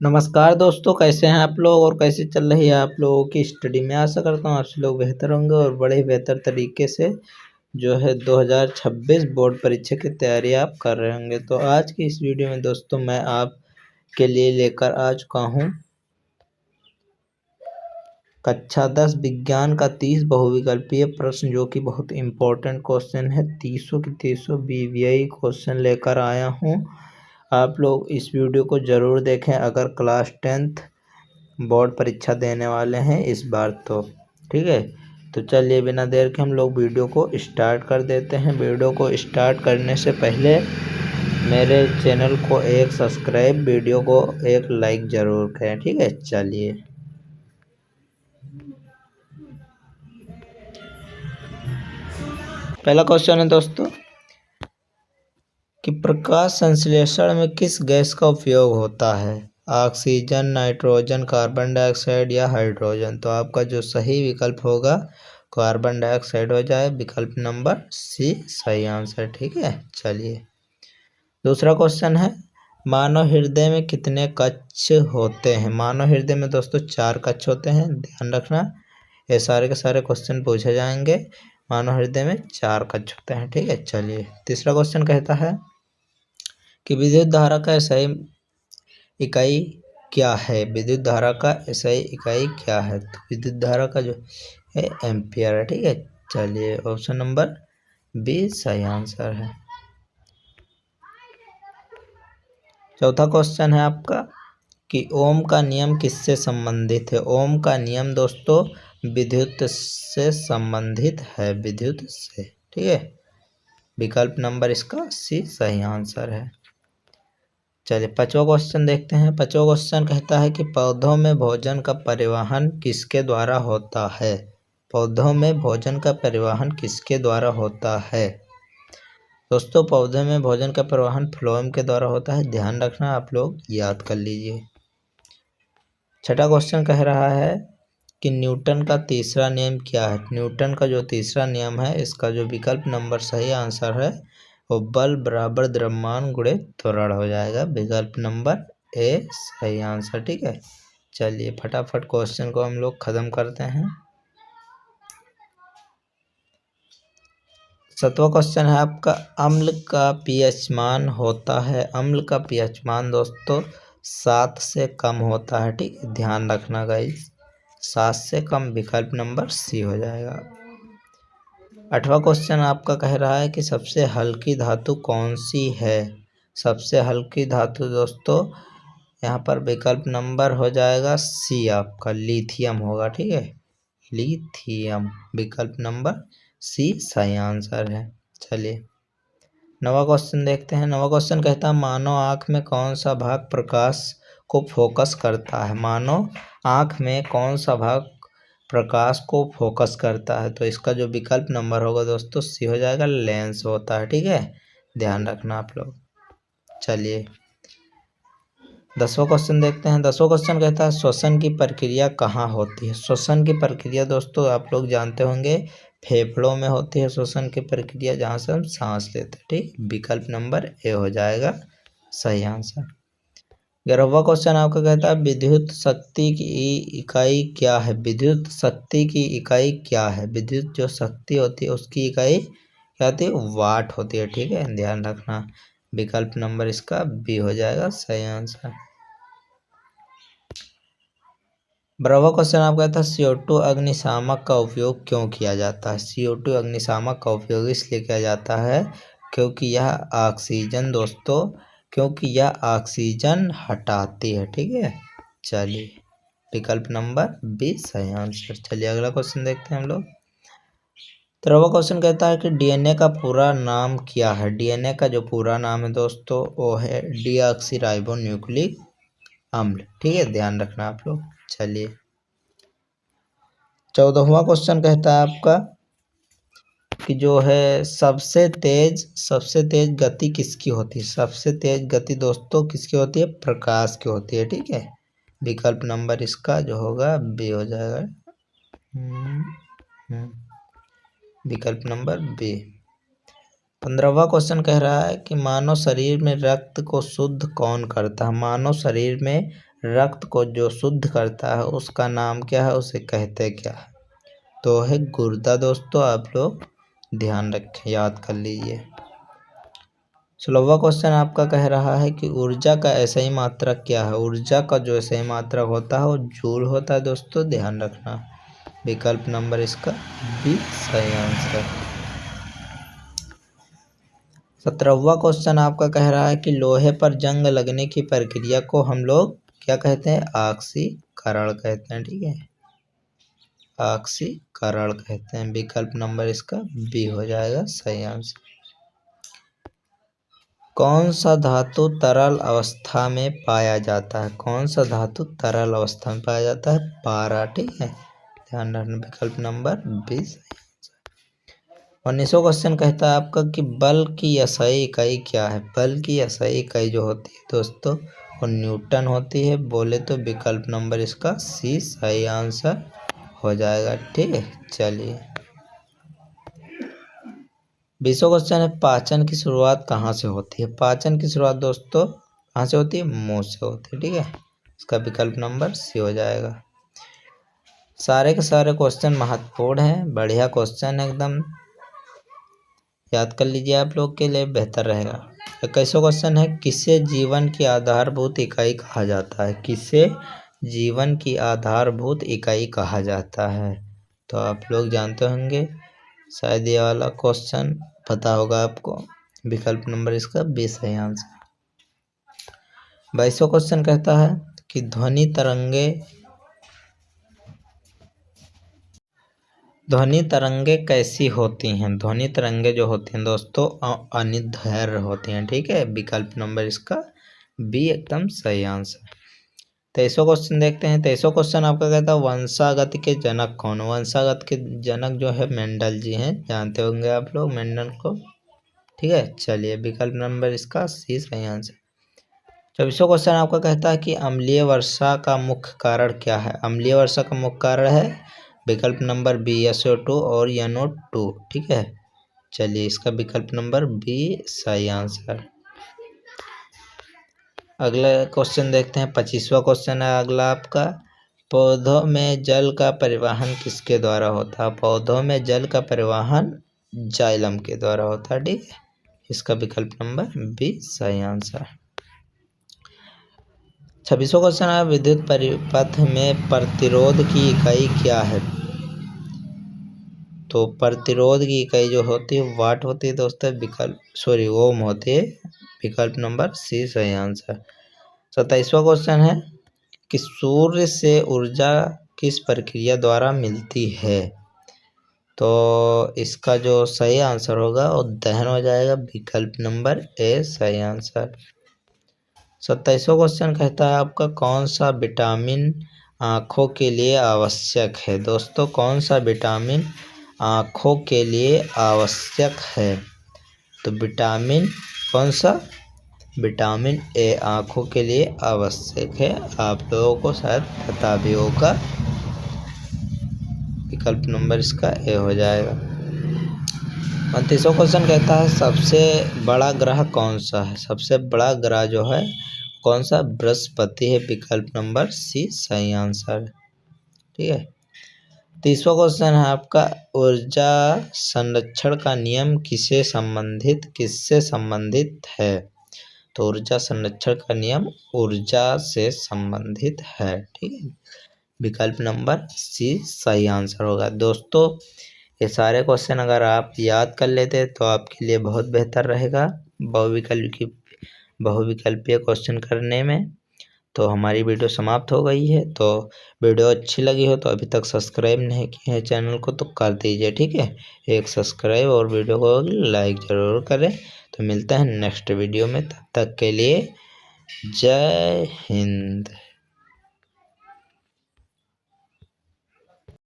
नमस्कार दोस्तों, कैसे हैं आप लोग और कैसे चल रही है आप लोगों की स्टडी। मैं आशा करता हूँ आप सब लोग बेहतर होंगे और बड़े ही बेहतर तरीके से जो है 2026 बोर्ड परीक्षा की तैयारी आप कर रहे होंगे। तो आज की इस वीडियो में दोस्तों मैं आपके लिए लेकर आ चुका हूँ कक्षा 10 विज्ञान का 30 बहुविकल्पीय प्रश्न, जो कि बहुत इम्पोर्टेंट क्वेश्चन है। 30 की 30 BVI क्वेश्चन लेकर आया हूँ। आप लोग इस वीडियो को ज़रूर देखें अगर क्लास 10th बोर्ड परीक्षा देने वाले हैं इस बार तो। ठीक है, तो चलिए बिना देर के हम लोग वीडियो को स्टार्ट कर देते हैं। वीडियो को स्टार्ट करने से पहले मेरे चैनल को एक सब्सक्राइब, वीडियो को एक लाइक ज़रूर करें। ठीक है, चलिए पहला क्वेश्चन है दोस्तों कि प्रकाश संश्लेषण में किस गैस का उपयोग होता है? ऑक्सीजन, नाइट्रोजन, कार्बन डाइऑक्साइड या हाइड्रोजन। तो आपका जो सही विकल्प होगा कार्बन डाइऑक्साइड हो जाए, विकल्प नंबर सी सही आंसर। ठीक है, चलिए दूसरा क्वेश्चन है मानव हृदय में कितने कक्ष होते हैं? मानव हृदय में दोस्तों 4 कक्ष होते हैं, ध्यान रखना। ये सारे के सारे क्वेश्चन पूछे जाएंगे। मानव हृदय में 4 कक्ष होते हैं। ठीक है, चलिए तीसरा क्वेश्चन कहता है कि विद्युत धारा का एसआई इकाई क्या है? विद्युत धारा का एसआई इकाई क्या है? तो विद्युत धारा का जो है एम्पियर है। ठीक है, चलिए ऑप्शन नंबर बी सही आंसर है। चौथा क्वेश्चन है आपका कि ओम का नियम किससे संबंधित है? ओम का नियम दोस्तों विद्युत से संबंधित है, विद्युत से। ठीक है, विकल्प नंबर इसका सी सही आंसर है। चलिए पांचवा क्वेश्चन देखते हैं। पांचवा क्वेश्चन कहता है कि पौधों में भोजन का परिवहन किसके द्वारा होता है? पौधों में भोजन का परिवहन किसके द्वारा होता है? दोस्तों पौधे में भोजन का परिवहन फ्लोएम के द्वारा होता है, ध्यान रखना, आप लोग याद कर लीजिए। छठा क्वेश्चन कह रहा है कि न्यूटन का तीसरा नियम क्या है? न्यूटन का जो तीसरा नियम है इसका जो विकल्प नंबर सही आंसर है वो बल बराबर द्रव्यमान गुणे त्वरण हो जाएगा, विकल्प नंबर ए सही आंसर। ठीक है, चलिए फटाफट क्वेश्चन को हम लोग खत्म करते हैं। सातवां क्वेश्चन है आपका अम्ल का पीएच मान होता है? अम्ल का पीएच मान दोस्तों 7 से कम होता है। ठीक है, ध्यान रखना गाइस, 7 से कम, विकल्प नंबर सी हो जाएगा। आठवां क्वेश्चन आपका कह रहा है कि सबसे हल्की धातु कौन सी है? सबसे हल्की धातु दोस्तों यहाँ पर विकल्प नंबर हो जाएगा सी, आपका लिथियम होगा। ठीक है, लिथियम, विकल्प नंबर सी सही आंसर है। चलिए नवा क्वेश्चन देखते हैं। नवा क्वेश्चन कहता है मानव आँख में कौन सा भाग प्रकाश को फोकस करता है? मानव आँख में कौन सा भाग प्रकाश को फोकस करता है? तो इसका जो विकल्प नंबर होगा दोस्तों सी हो जाएगा, लेंस होता है। ठीक है, ध्यान रखना आप लोग। चलिए 10वां क्वेश्चन देखते हैं। 10वां क्वेश्चन कहता है श्वसन की प्रक्रिया कहाँ होती है? श्वसन की प्रक्रिया दोस्तों आप लोग जानते होंगे फेफड़ों में होती है श्वसन की प्रक्रिया, जहाँ से हम सांस लेते हैं। ठीक, विकल्प नंबर ए हो जाएगा सही आंसर। 11वां क्वेश्चन आपका कहता है विद्युत शक्ति की इकाई क्या है? विद्युत शक्ति की इकाई क्या है? विद्युत जो शक्ति होती है उसकी इकाई क्या होती है? वाट होती है। ठीक है, ध्यान रखना, विकल्प नंबर इसका बी हो जाएगा सही आंसर। 12वां क्वेश्चन आपका था CO2 अग्निशामक का उपयोग क्यों किया जाता है? CO2 अग्निशामक का उपयोग इसलिए किया जाता है क्योंकि यह ऑक्सीजन हटाती है। ठीक है, चलिए विकल्प नंबर बी सही आंसर। चलिए अगला क्वेश्चन देखते हैं हम लोग। 13वां क्वेश्चन कहता है कि DNA का पूरा नाम क्या है? DNA का जो पूरा नाम है दोस्तों वो है डीऑक्सीराइबो न्यूक्लिक अम्ल। ठीक है, ध्यान रखना आप लोग। चलिए 14वां क्वेश्चन कहता है आपका कि जो है सबसे तेज गति किसकी होती है? सबसे तेज गति दोस्तों किसकी होती है? प्रकाश की होती है। ठीक है, विकल्प नंबर इसका जो होगा बी हो जाएगा, विकल्प नंबर बी। 15वां क्वेश्चन कह रहा है कि मानव शरीर में रक्त को शुद्ध कौन करता है? मानव शरीर में रक्त को जो शुद्ध करता है उसका नाम क्या है, उसे कहते क्या है? तो है गुर्दा दोस्तों। आप लोग ध्यान रखें, याद कर लीजिए। 16वां क्वेश्चन आपका कह रहा है कि ऊर्जा का SI मात्रक क्या है? ऊर्जा का जो SI मात्रक होता है वो जूल होता है दोस्तों, ध्यान रखना। विकल्प नंबर इसका बी सही आंसर। 17वां क्वेश्चन आपका कह रहा है कि लोहे पर जंग लगने की प्रक्रिया को हम लोग क्या कहते हैं? ऑक्सीकरण कहते हैं। ठीक है, ऑक्सीकरण कहते हैं। विकल्प नंबर इसका बी हो जाएगा सही आंसर। कौन सा धातु तरल अवस्था में पाया जाता है? कौन सा धातु तरल अवस्था में पाया जाता है? पारा। ठीक है, ध्यान रखना। विकल्प नंबर बी सही आंसर। 19वां क्वेश्चन कहता है आपका कि बल की SI इकाई क्या है? बल की SI इकाई जो होती है दोस्तों वो न्यूटन होती है। बोले तो विकल्प नंबर इसका सी सही आंसर हो जाएगा। ठीक है, चलिए। 20वां क्वेश्चन है पाचन की शुरुआत कहाँ से होती है? पाचन की शुरुआत दोस्तों कहाँ से होती है? मुंह से होती है। ठीक है, इसका विकल्प नंबर सी हो जाएगा। सारे के सारे क्वेश्चन महत्वपूर्ण हैं, बढ़िया क्वेश्चन एकदम, याद कर लीजिए, आप लोग के लिए बेहतर रहेगा। 21वां क्वेश्चन है किसे जीवन की आधारभूत इकाई कहा जाता है? किसे जीवन की आधारभूत इकाई कहा जाता है? तो आप लोग जानते होंगे, शायद ये वाला क्वेश्चन पता होगा आपको। विकल्प नंबर इसका बी सही आंसर। 22वां क्वेश्चन कहता है कि ध्वनि तरंगे कैसी होती हैं? ध्वनि तरंगे जो होती हैं दोस्तों अनिर्धार होती हैं। ठीक है, विकल्प नंबर इसका बी एकदम सही आंसर। 23वां क्वेश्चन देखते हैं। 23वां क्वेश्चन आपका कहता है वंशागति के जनक कौन? वंशागत के जनक जो है मेंडल जी हैं, जानते होंगे आप लोग मेंडल को। ठीक है, चलिए, विकल्प नंबर इसका सी सही आंसर। 24वां क्वेश्चन आपका कहता है कि अम्लीय वर्षा का मुख्य कारण क्या है? अम्लीय वर्षा का मुख्य कारण है विकल्प नंबर बी SO2 और NO2। ठीक है, चलिए, इसका विकल्प नंबर बी सही आंसर। अगला क्वेश्चन देखते हैं। 25वां क्वेश्चन है अगला आपका, पौधों में जल का परिवहन किसके द्वारा होता है? पौधों में जल का परिवहन जाइलम के द्वारा होता है। ठीक है, इसका विकल्प नंबर बी सही आंसर। 26वां क्वेश्चन है विद्युत परिपथ में प्रतिरोध की इकाई क्या है? तो प्रतिरोध की इकाई जो होती है वाट होती है दोस्तों, ओम होती है। विकल्प नंबर सी सही आंसर। 27वां क्वेश्चन है कि सूर्य से ऊर्जा किस प्रक्रिया द्वारा मिलती है? तो इसका जो सही आंसर होगा वो दहन हो जाएगा। विकल्प नंबर ए सही आंसर। 27वां क्वेश्चन कहता है आपका कौन सा विटामिन आँखों के लिए आवश्यक है? दोस्तों कौन सा विटामिन आँखों के लिए आवश्यक है? तो विटामिन कौन सा? विटामिन ए आँखों के लिए आवश्यक है। आप लोगों को शायद पता भी होगा। विकल्प नंबर इसका ए हो जाएगा। 29वां क्वेश्चन कहता है सबसे बड़ा ग्रह कौन सा है? सबसे बड़ा ग्रह जो है कौन सा? बृहस्पति है। विकल्प नंबर सी सही आंसर। ठीक है, 30वां क्वेश्चन है आपका ऊर्जा संरक्षण का नियम किससे संबंधित है? तो ऊर्जा संरक्षण का नियम ऊर्जा से संबंधित है। ठीक है, विकल्प नंबर सी सही आंसर होगा। दोस्तों ये सारे क्वेश्चन अगर आप याद कर लेते तो आपके लिए बहुत बेहतर रहेगा बहुविकल्पीय क्वेश्चन करने में। तो हमारी वीडियो समाप्त हो गई है। तो वीडियो अच्छी लगी हो तो अभी तक सब्सक्राइब नहीं किए हैं चैनल को तो कर दीजिए। ठीक है, एक सब्सक्राइब और वीडियो को लाइक ज़रूर करें। तो मिलते हैं नेक्स्ट वीडियो में, तब तक के लिए जय हिंद।